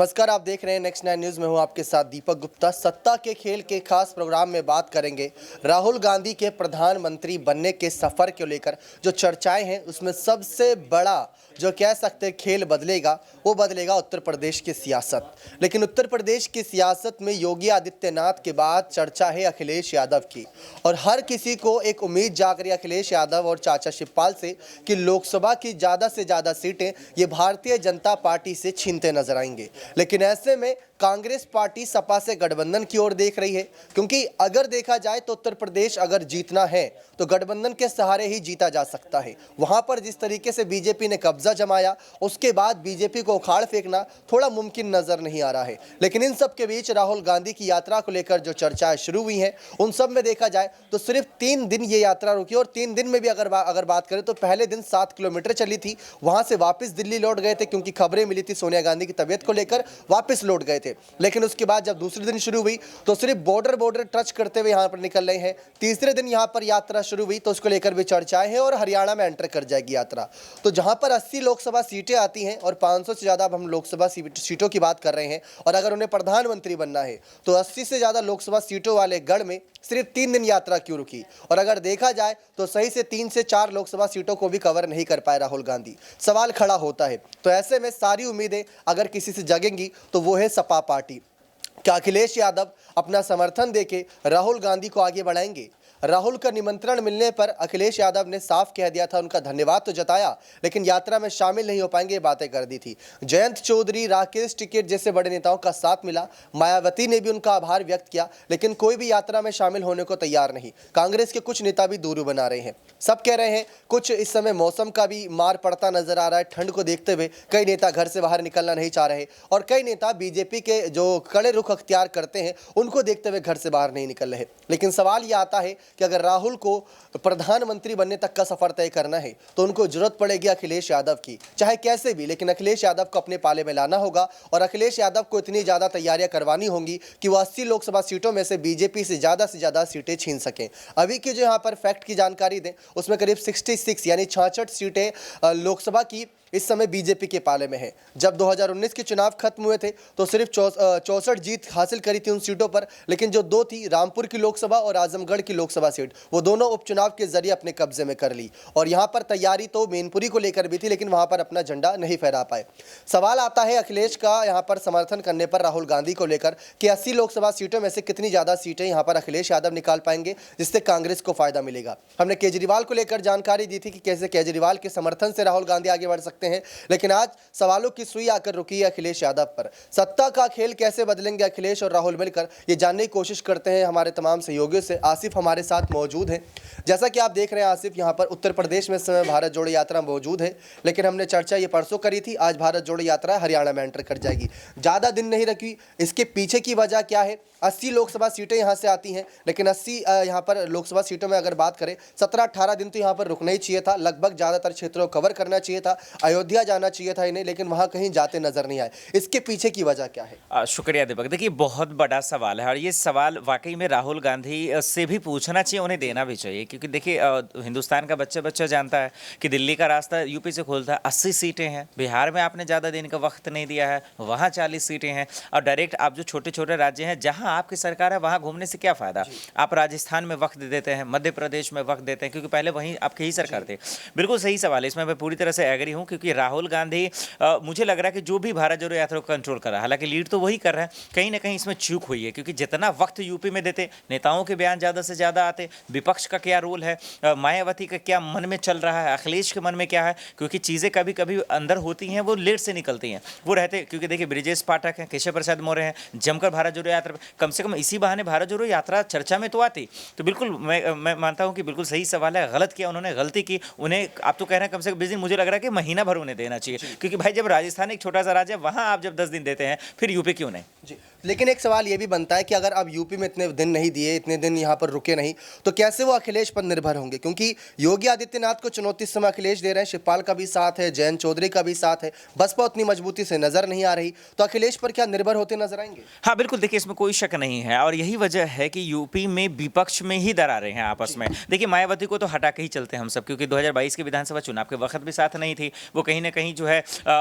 नमस्कार, आप देख रहे हैं नेक्स्ट 9 न्यूज़ में हूं आपके साथ दीपक गुप्ता। सत्ता के खेल के खास प्रोग्राम में बात करेंगे राहुल गांधी के प्रधानमंत्री बनने के सफ़र को लेकर। जो चर्चाएं हैं उसमें सबसे बड़ा जो कह सकते हैं खेल बदलेगा, वो बदलेगा उत्तर प्रदेश की सियासत। लेकिन उत्तर प्रदेश की सियासत में योगी आदित्यनाथ के बाद चर्चा है अखिलेश यादव की, और हर किसी को एक उम्मीद जाग रही है अखिलेश यादव और चाचा शिवपाल से कि लोकसभा की ज़्यादा से ज़्यादा सीटें ये भारतीय जनता पार्टी से छीनते नजर आएंगे। लेकिन ऐसे में कांग्रेस पार्टी सपा से गठबंधन की ओर देख रही है, क्योंकि अगर देखा जाए तो उत्तर प्रदेश अगर जीतना है तो गठबंधन के सहारे ही जीता जा सकता है। वहां पर जिस तरीके से बीजेपी ने कब्जा जमाया, उसके बाद बीजेपी को उखाड़ फेंकना थोड़ा मुमकिन नजर नहीं आ रहा है। लेकिन इन सब के बीच राहुल गांधी की यात्रा को लेकर जो चर्चाएं शुरू हुई हैं, उन सब में देखा जाए तो सिर्फ 3 दिन ये यात्रा रुकी, और 3 दिन में भी अगर बात करें तो पहले दिन 7 किलोमीटर चली थी, वहां से वापस दिल्ली लौट गए थे क्योंकि खबरें मिली थी सोनिया गांधी की तबीयत को लेकर, वापस लौट गए थे। लेकिन उसके बाद जब दूसरे दिन शुरू हुई तो सिर्फ बॉर्डर टच करते हुए यहां पर निकल रहे हैं। तीसरे दिन यहां पर यात्रा शुरू हुई तो उसको लेकर भी चर्चाएं हैं, और हरियाणा में एंटर कर जाएगी यात्रा। तो जहां पर 80 लोकसभा सीटें आती हैं और 500 से ज्यादा अब हम लोकसभा सीटों की बात कर रहे हैं, और अगर उन्हें प्रधानमंत्री बनना है तो 80 से ज्यादा लोकसभा सीटों वाले गढ़ में सिर्फ 3 दिन यात्रा क्यों रुकी। और अगर देखा जाए तो सही से 3 से 4 लोकसभा सीटों को भी कवर नहीं कर पाए राहुल गांधी। सवाल खड़ा होता है, तो ऐसे में सारी उम्मीदें अगर किसी से जगेंगी तो वो है सपा पार्टी। क्या अखिलेश यादव अपना समर्थन देके राहुल गांधी को आगे बढ़ाएंगे? राहुल का निमंत्रण मिलने पर अखिलेश यादव ने साफ कह दिया था, उनका धन्यवाद तो जताया, लेकिन यात्रा में शामिल नहीं हो पाएंगे, ये बातें कर दी थी। जयंत चौधरी, राकेश टिकैत जैसे बड़े नेताओं का साथ मिला, मायावती ने भी उनका आभार व्यक्त किया, लेकिन कोई भी यात्रा में शामिल होने को तैयार नहीं। कांग्रेस के कुछ नेता भी दूरी बना रहे हैं। सब कह रहे हैं, कुछ इस समय मौसम का भी मार पड़ता नजर आ रहा है। ठंड को देखते हुए कई नेता घर से बाहर निकलना नहीं चाह रहे, और कई नेता बीजेपी के जो कड़े रुख अख्तियार करते हैं उनको देखते हुए घर से बाहर नहीं निकल रहे। लेकिन सवाल यह आता है कि अगर राहुल को प्रधानमंत्री बनने तक का सफर तय करना है तो उनको जरूरत पड़ेगी अखिलेश यादव की, चाहे कैसे भी, लेकिन अखिलेश यादव को अपने पाले में लाना होगा। और अखिलेश यादव को इतनी ज्यादा तैयारियां करवानी होंगी कि वो 80 लोकसभा सीटों में से बीजेपी से ज्यादा सीटें छीन सकें। अभी की जो यहाँ पर फैक्ट की जानकारी दें, उसमें करीब 66 यानी 66 सीटें लोकसभा की इस समय बीजेपी के पाले में है। जब 2019 के चुनाव खत्म हुए थे तो सिर्फ 64 जीत हासिल करी थी उन सीटों पर, लेकिन जो 2 थी, रामपुर की लोकसभा और आजमगढ़ की लोकसभा सीट, वो दोनों उपचुनाव के जरिए अपने कब्जे में कर ली। और यहाँ पर तैयारी तो मैनपुरी को लेकर भी थी, लेकिन वहाँ पर अपना झंडा नहीं फहरा पाए। सवाल आता है अखिलेश का यहाँ पर समर्थन करने पर राहुल गांधी को लेकर कि 80 लोकसभा सीटों में से कितनी ज़्यादा सीटें यहाँ पर अखिलेश यादव निकाल पाएंगे, जिससे कांग्रेस को फायदा मिलेगा। हमने केजरीवाल को लेकर जानकारी दी थी कि कैसे केजरीवाल के समर्थन से राहुल गांधी आगे बढ़ सकते हैं, लेकिन आज सवालों की सुई आकर रुकी है अखिलेश यादव पर। सत्ता का खेल कैसे बदलेंगे अखिलेश और राहुल मिलकर, ये जानने की कोशिश करते हैं हमारे तमाम सहयोगियों से। आसिफ हमारे साथ मौजूद हैं। जैसा कि आप देख रहे हैं आसिफ, यहाँ पर उत्तर प्रदेश में इस समय भारत जोड़ो यात्रा मौजूद है, लेकिन हमने चर्चा ये परसों करी थी, आज भारत जोड़ो यात्रा हरियाणा में एंटर कर जाएगी। ज़्यादा दिन नहीं रखी, इसके पीछे की वजह क्या है? 80 लोकसभा सीटें यहाँ से आती हैं, लेकिन 80 यहाँ पर लोकसभा सीटों में अगर बात करें 17-18 दिन तो यहाँ पर रुकना ही चाहिए था, लगभग ज़्यादातर क्षेत्रों को कवर करना चाहिए था, अयोध्या जाना चाहिए था इन्हें, लेकिन वहाँ कहीं जाते नजर नहीं आए। इसके पीछे की वजह क्या है? शुक्रिया दीपक। देखिए, बहुत बड़ा सवाल है, और ये सवाल वाकई में राहुल गांधी से भी पूछना चाहिए, उन्हें देना भी चाहिए, क्योंकि देखिए हिंदुस्तान का बच्चा जानता है कि दिल्ली का रास्ता यूपी से खोलता है। 80 सीटें हैं, बिहार में आपने ज़्यादा दिन का वक्त नहीं दिया है, वहाँ 40 सीटें हैं, और डायरेक्ट आप जो छोटे छोटे राज्य हैं जहाँ आपकी सरकार है वहाँ घूमने से क्या फ़ायदा? आप राजस्थान में वक्त देते हैं, मध्य प्रदेश में वक्त देते हैं, क्योंकि पहले वहीं आपकी ही सरकार थे। बिल्कुल सही सवाल है, इसमें मैं पूरी तरह से एग्री हूँ, क्योंकि राहुल गांधी मुझे लग रहा है कि जो भी भारत जोड़ो यात्रा को कंट्रोल कर रहा है, हालांकि लीड तो वही कर रहा है, कहीं ना कहीं इसमें चूक हुई है, क्योंकि जितना वक्त यूपी में देते, नेताओं के बयान ज़्यादा से ज़्यादा आते, विपक्ष का क्या रोल है, मायावती का क्या मन में चल रहा है, अखिलेश के मन में क्या है, क्योंकि चीज़ें कभी कभी अंदर होती हैं, वो लेट से निकलती हैं, वो रहते, क्योंकि देखिए ब्रिजेश पाठक हैं, केशव प्रसाद मौर्य हैं, जमकर भारत जोड़ो यात्रा, कम से कम इसी बहाने भारत जोड़ो यात्रा चर्चा में तो आती। तो बिल्कुल मैं मानता हूँ कि बिल्कुल सही सवाल है। गलत किया उन्होंने, गलती की, उन्हें आप तो कह रहे हैं कम से कम 20 दिन, मुझे लग रहा है कि महीना भर उन्हें देना चाहिए, क्योंकि भाई जब राजस्थान एक छोटा सा राज्य है, वहाँ आप जब 10 दिन देते हैं, फिर यूपी क्यों नहीं? जी, लेकिन एक सवाल ये भी बनता है कि अगर अब यूपी में इतने दिन नहीं दिए, इतने दिन यहाँ पर रुके नहीं, तो कैसे वो अखिलेश पर निर्भर होंगे? क्योंकि योगी आदित्यनाथ को चुनौती इस समय अखिलेश दे रहे हैं, शिवपाल का भी साथ है, जयंत चौधरी का भी साथ है, बसपा उतनी मजबूती से नजर नहीं आ रही, तो अखिलेश पर क्या निर्भर होते नजर आएंगे? हाँ, बिल्कुल देखिए इसमें कोई शक नहीं है और यही वजह है कि यूपी में विपक्ष में ही दरारें हैं आपस में। देखिए मायावती को तो हटा के ही चलते हैं हम सब, क्योंकि 2022 के विधानसभा चुनाव के वक्त भी साथ नहीं थी। वो कहीं ना कहीं जो है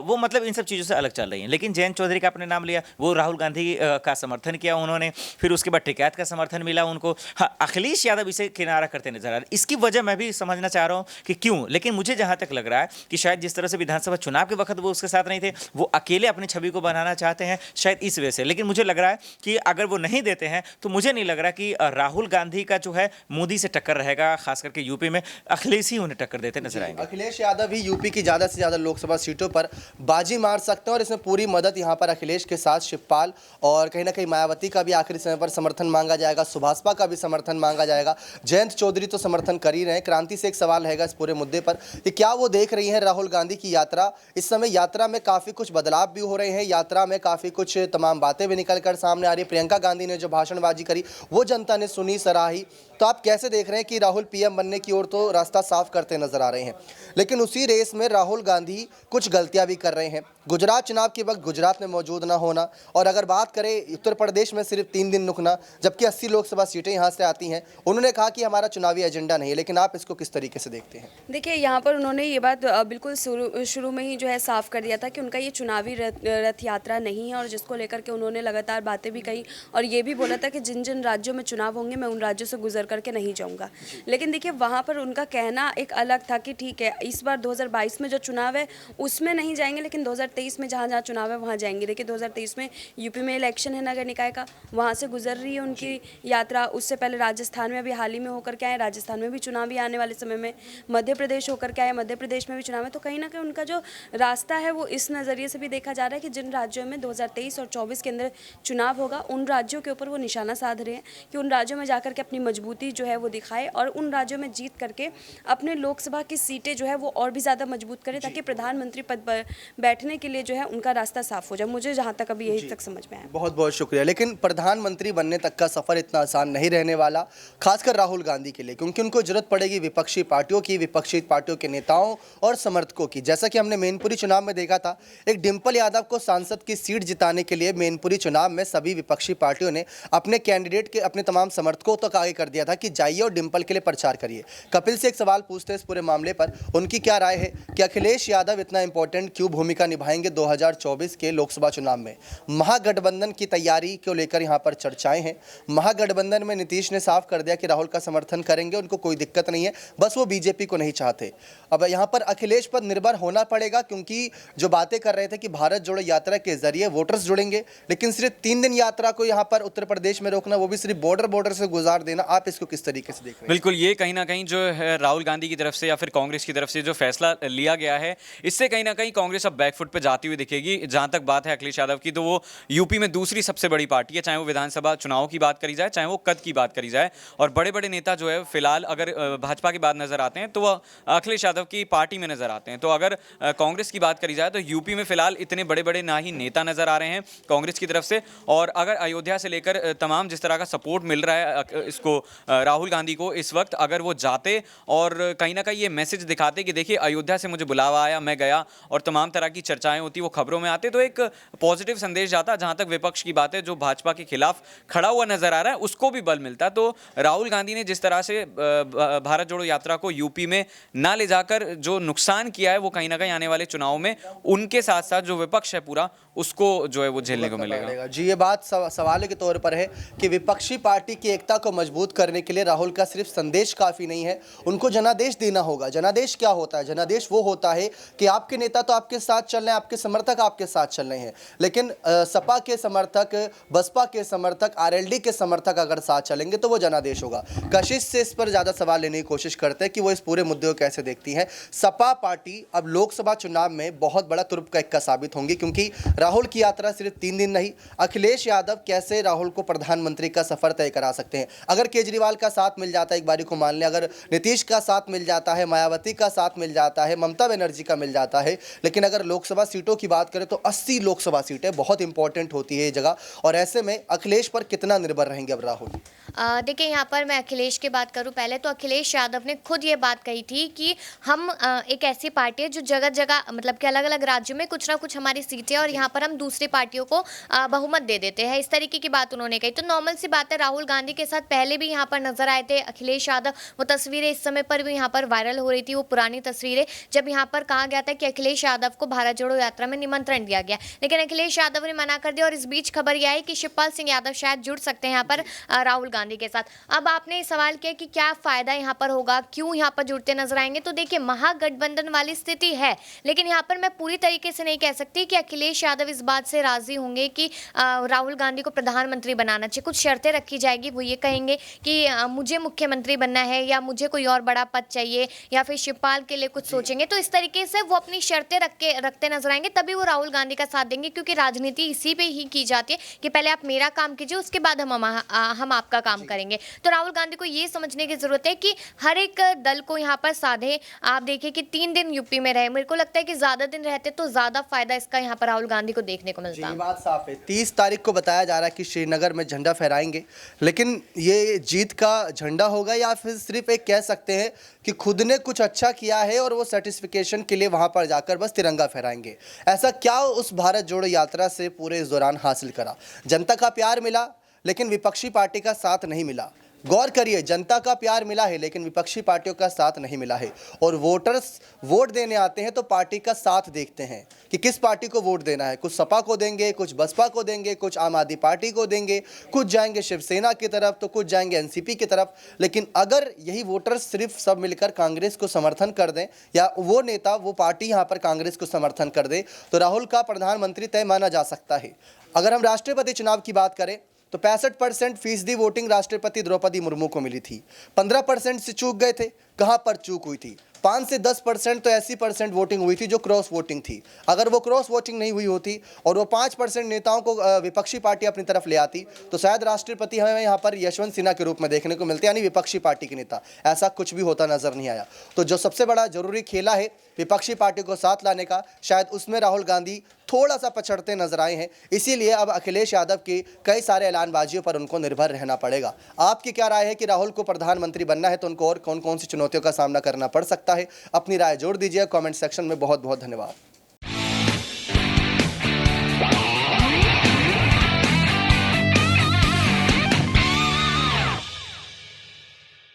वो मतलब इन सब चीज़ों से अलग चल रही हैं। लेकिन जयंत चौधरी का आपने नाम लिया, वो राहुल गांधी का समर्थन किया उन्होंने, फिर उसके बाद टिकैत का समर्थन मिला उनको। हाँ, अखिलेश यादव इसे किनारा करते नजर आ रहे हैं। इसकी वजह मैं भी समझना चाह रहा हूँ कि क्यों, लेकिन मुझे जहाँ तक लग रहा है कि शायद जिस तरह से विधानसभा चुनाव के वक्त वो उसके साथ नहीं थे, वो अकेले अपनी छवि को बनाना चाहते हैं शायद इस वजह से। लेकिन मुझे लग रहा है कि अगर वो नहीं देते हैं तो मुझे नहीं लग रहा कि राहुल गांधी का जो है मोदी से टक्कर रहेगा, खास करके यूपी में अखिलेश ही उन्हें टक्कर देते नजर आएंगे। अखिलेश यादव ही यूपी की ज़्यादा से ज़्यादा लोकसभा सीटों पर बाजी मार सकते हैं और इसमें पूरी मदद यहाँ पर अखिलेश के साथ शिवपाल और कहीं ना कहीं मायावती का भी आखिरी समय पर समर्थन मांगा जाएगा, सुभाषपा का भी समर्थन मांगा जाएगा, जयंत चौधरी तो समर्थन कर ही रहे हैं। क्रांति से एक सवाल रहेगा इस पूरे मुद्दे पर कि क्या वो देख रही हैं राहुल गांधी की यात्रा? इस समय यात्रा में काफ़ी कुछ बदलाव भी हो रहे हैं, यात्रा में काफ़ी कुछ तमाम बातें भी निकल कर सामने आ रही है। प्रियंका गांधी ने जो भाषणबाजी करी वो जनता ने सुनी, सराही। तो आप कैसे देख रहे हैं कि राहुल पीएम बनने की ओर तो रास्ता साफ करते नजर आ रहे हैं, लेकिन उसी रेस में राहुल गांधी कुछ गलतियां भी कर रहे हैं? गुजरात चुनाव के वक्त गुजरात में मौजूद ना होना, और अगर बात करें उत्तर प्रदेश में सिर्फ 3 दिन रुकना, जबकि 80 लोकसभा सीटें यहाँ से आती हैं। उन्होंने कहा कि हमारा चुनावी एजेंडा नहीं है, लेकिन आप इसको किस तरीके से देखते हैं? देखिए यहाँ पर उन्होंने ये बात बिल्कुल शुरू में ही जो है साफ कर दिया था कि उनका ये चुनावी रथ यात्रा नहीं है, और जिसको लेकर के उन्होंने लगातार बातें भी कही और ये भी बोला था कि जिन जिन राज्यों में चुनाव होंगे मैं उन राज्यों से गुजर करके नहीं जाऊँगा। लेकिन देखिए वहाँ पर उनका कहना एक अलग था कि ठीक है इस बार 2022 में जो चुनाव है उसमें नहीं जाएंगे, लेकिन 2023 में जहाँ जहाँ चुनाव है वहाँ जाएंगे। देखिए 2023 में यूपी में इलेक्शन है नगर निकाय का, वहाँ से गुजर रही है उनकी यात्रा। उससे पहले राजस्थान में अभी हाल ही में होकर के आए, राजस्थान में भी चुनाव ही आने वाले समय में, मध्य प्रदेश होकर के आए, मध्य प्रदेश में भी चुनाव है। तो कहीं ना कहीं उनका जो रास्ता है वो इस नज़रिए से भी देखा जा रहा है कि जिन राज्यों में 2023 और 24 के अंदर चुनाव होगा उन राज्यों के ऊपर वो निशाना साध रहे हैं कि उन राज्यों में जाकर के अपनी मजबूती जो है वो दिखाए और उन राज्यों में जीत करके अपने लोकसभा की सीटें जो है वो और भी ज़्यादा मजबूत करें, ताकि प्रधानमंत्री पद पर बैठने के लिए जो है उनका रास्ता साफ हो जाए। मुझे जहाँ तक अभी यही तक समझ में आया। बहुत बहुत शुक्रिया। लेकिन प्रधानमंत्री बनने तक का सफर इतना आसान नहीं रहने वाला, खासकर राहुल गांधी के लिए, क्योंकि उनको जरूरत पड़ेगी विपक्षी पार्टियों की, विपक्षी पार्टियों के नेताओं और समर्थकों की। जैसा कि हमने मैनपुरी चुनाव में देखा था, एक डिम्पल यादव को सांसद की सीट जिताने के लिए मैनपुरी चुनाव में सभी विपक्षी पार्टियों ने अपने कैंडिडेट के, अपने तमाम समर्थकों तक आगे कर दिया था कि जाइए और डिम्पल के लिए प्रचार करिए। कपिल से एक सवाल पूछते हैं इस पूरे मामले पर, उनकी क्या राय है कि अखिलेश यादव इतना इंपॉर्टेंट क्यों भूमिका निभाएंगे 2024 के लोकसभा चुनाव में? महागठबंधन की तैयारी को लेकर यहाँ पर चर्चाएं हैं। महागठबंधन में नीतीश ने साफ कर दिया कि राहुल का समर्थन करेंगे, उनको कोई दिक्कत नहीं है, बस वो बीजेपी को नहीं चाहते। अब यहाँ पर अखिलेश पर निर्भर होना पड़ेगा, क्योंकि जो बातें कर रहे थे कि भारत जोड़ो यात्रा के जरिए वोटर्स जुड़ेंगे, लेकिन सिर्फ 3 दिन यात्रा को यहाँ पर उत्तर प्रदेश में रोकना, वो भी सिर्फ बॉर्डर से गुजार देना, आप इसको किस तरीके से देख रहे हैं? बिल्कुल, ये कहीं ना कहीं जो है राहुल गांधी की तरफ से या फिर कांग्रेस की तरफ से जो फैसला लिया गया है, इससे कहीं ना कहीं कांग्रेस अब बैकफुट पे जाती हुई दिखेगी। जहां तक बात है अखिलेश यादव की, तो वो यूपी में दूसरी सबसे बड़ी पार्टी है, चाहे वो विधानसभा चुनाव की बात करी जाए, चाहे वो कद की बात करी जाए। और बड़े बड़े नेता जो है फिलहाल अगर भाजपा की बात नजर आते हैं तो वह अखिलेश यादव की पार्टी में नजर आते हैं। तो अगर कांग्रेस की बात करी जाए तो यूपी में फिलहाल इतने बड़े बड़े ना ही नेता नजर आ रहे हैं कांग्रेस की तरफ से, और अगर अयोध्या से लेकर तमाम जिस तरह का सपोर्ट मिल रहा है इसको राहुल गांधी को इस वक्त, अगर वो जाते और कहीं ना कहीं ये मैसेज दिखाते कि देखिए अयोध्या से मुझे बुलावा आया, मैं गया, और तमाम तरह की चर्चाएं होती, वो खबरों में आते, तो एक पॉजिटिव संदेश जाता। जहां तक विपक्ष की बात है, जो भाजपा के खिलाफ खड़ा हुआ नजर आ रहा है, उसको भी बल मिलता। तो राहुल गांधी ने जिस तरह से भारत जोड़ो यात्रा को यूपी में ना ले जाकर जो नुकसान किया है, वो कहीं ना कहीं आने वाले चुनाव में उनके साथ साथ जो विपक्ष है पूरा, उसको जो है वो झेलने को मिलेगा। जी, ये बात सवाल के तौर पर है कि विपक्षी पार्टी की एकता को मजबूत करने के लिए राहुल का सिर्फ संदेश काफ़ी नहीं है, उनको जनादेश देना होगा। जनादेश क्या होता है? जनादेश वो होता है कि आपके नेता तो आपके साथ चल रहे हैं, आपके समर्थक आपके साथ चल रहे हैं, लेकिन सपा के समर्थक, बसपा के समर्थक, आरएलडी के समर्थक अगर साथ चलेंगे तो वो जनादेश होगा। कशिश से इस पर ज़्यादा सवाल लेने की कोशिश करते हैं कि वो इस पूरे मुद्दे को कैसे देखती हैं। सपा पार्टी अब लोकसभा चुनाव में बहुत बड़ा तुरुप का इक्का साबित होंगी, क्योंकि राहुल की यात्रा सिर्फ 3 दिन नहीं। अखिलेश यादव कैसे राहुल को प्रधानमंत्री का सफर तय करा सकते हैं? अगर केजरीवाल का साथ मिल जाता है, एक बारी को मान लें, अगर नीतीश का साथ मिल जाता है, मायावती का साथ मिल जाता है, ममता बनर्जी का मिल जाता है, लेकिन अगर लोकसभा सीटों की बात करें तो 80 लोकसभा सीटें बहुत इंपॉर्टेंट होती है ये जगह, और ऐसे में अखिलेश पर कितना निर्भर रहेंगे अब राहुल? देखिए, यहाँ पर मैं अखिलेश की बात करूँ पहले तो अखिलेश यादव ने खुद ये बात कही थी कि हम एक ऐसी पार्टी है जो जगह जगह मतलब कि अलग अलग राज्यों में कुछ ना कुछ हमारी सीटें और यहाँ पर हम दूसरी पार्टियों को बहुमत दे देते हैं, इस तरीके की बात उन्होंने कही। तो नॉर्मल सी बात है, राहुल गांधी के साथ पहले भी यहाँ पर नजर आए थे अखिलेश यादव। वो तस्वीरें इस समय पर भी यहाँ पर वायरल हो रही थी, वो पुरानी तस्वीरें जब यहाँ पर कहा गया था कि अखिलेश यादव को भारत जोड़ो यात्रा में निमंत्रण दिया गया, लेकिन अखिलेश यादव ने मना कर दिया। और इस बीच खबर यह आई कि शिवपाल सिंह यादव शायद जुड़ सकते हैं यहाँ पर राहुल गांधी के साथ। अब आपने सवाल किया कि क्या फायदा यहाँ पर होगा, क्यों यहाँ पर जुड़ते नजर आएंगे, तो देखिए महागठबंधन वाली स्थिति है, लेकिन यहाँ पर मैं पूरी तरीके से नहीं कह सकती कि अखिलेश यादव इस बात से राजी होंगे कि राहुल गांधी को प्रधानमंत्री बनाना चाहिए। कुछ शर्तें रखी जाएगी, वो ये कहेंगे कि मुझे मुख्यमंत्री बनना है या मुझे कोई और बड़ा पद चाहिए या फिर शिवपाल के लिए कुछ सोचेंगे, तो इस तरीके से वो अपनी शर्तें रखते नजर आएंगे, तभी वो राहुल गांधी का साथ देंगे। क्योंकि राजनीति इसी पे ही की जाती है कि पहले आप मेरा काम कीजिए, उसके बाद हम आपका काम करेंगे। तो राहुल गांधी को ये समझने की जरूरत है कि हर एक दल को यहाँ पर साधे। आप देखिए कि 3 दिन यूपी में रहे, मेरे को लगता है कि ज्यादा दिन रहते तो ज्यादा फायदा इसका यहाँ पर राहुल गांधी को देखने को मिलता। ये बात साफ है। 30 तारीख को बताया जा रहा है कि श्रीनगर में झंडा फहराएंगे, लेकिन ये जीत का झंडा होगा या फिर सिर्फ एक कह सकते हैं कि खुद ने कुछ अच्छा किया है और वो सर्टिफिकेशन के लिए वहां पर जाकर बस तिरंगा फहराएंगे? ऐसा क्या उस भारत जोड़ो यात्रा से पूरे इस दौरान हासिल करा? जनता का प्यार मिला, लेकिन विपक्षी पार्टी का साथ नहीं मिला। गौर करिए, जनता का प्यार मिला है लेकिन विपक्षी पार्टियों का साथ नहीं मिला है। और वोटर्स वोट देने आते हैं तो पार्टी का साथ देखते हैं कि किस पार्टी को वोट देना है। कुछ सपा को देंगे, कुछ बसपा को देंगे, कुछ आम आदमी पार्टी को देंगे, कुछ जाएंगे शिवसेना की तरफ तो कुछ जाएंगे एनसीपी की तरफ। लेकिन अगर यही वोटर्स सिर्फ सब मिलकर कांग्रेस को समर्थन कर दें या वो नेता वो पार्टी यहाँ पर कांग्रेस को समर्थन कर दे तो राहुल का प्रधानमंत्री तय माना जा सकता है। अगर हम राष्ट्रपति चुनाव की बात करें तो 65% फीसदी वोटिंग राष्ट्रपति द्रौपदी मुर्मू को मिली थी। 15% से चूक गए थे। कहां पर चूक हुई थी? 5 से 10% तो ऐसी परसेंट वोटिंग हुई थी जो क्रॉस वोटिंग थी। अगर वो क्रॉस वोटिंग नहीं हुई होती और वो 5% नेताओं को विपक्षी पार्टी अपनी तरफ ले आती तो शायद राष्ट्रपति हमें यहाँ पर यशवंत सिन्हा के रूप में देखने को मिलते, यानी विपक्षी पार्टी के नेता। ऐसा कुछ भी होता नजर नहीं आया। तो जो सबसे बड़ा जरूरी खेला है विपक्षी पार्टी को साथ लाने का, शायद उसमें राहुल गांधी थोड़ा सा पछड़ते नजर आए हैं। इसीलिए अब अखिलेश यादव की कई सारे ऐलानबाजियों पर उनको निर्भर रहना पड़ेगा। आपकी क्या राय है कि राहुल को प्रधानमंत्री बनना है तो उनको और कौन कौन सी चुनौतियों का सामना करना पड़ सकता है? अपनी राय जोड़ दीजिए कमेंट सेक्शन में। बहुत बहुत धन्यवाद।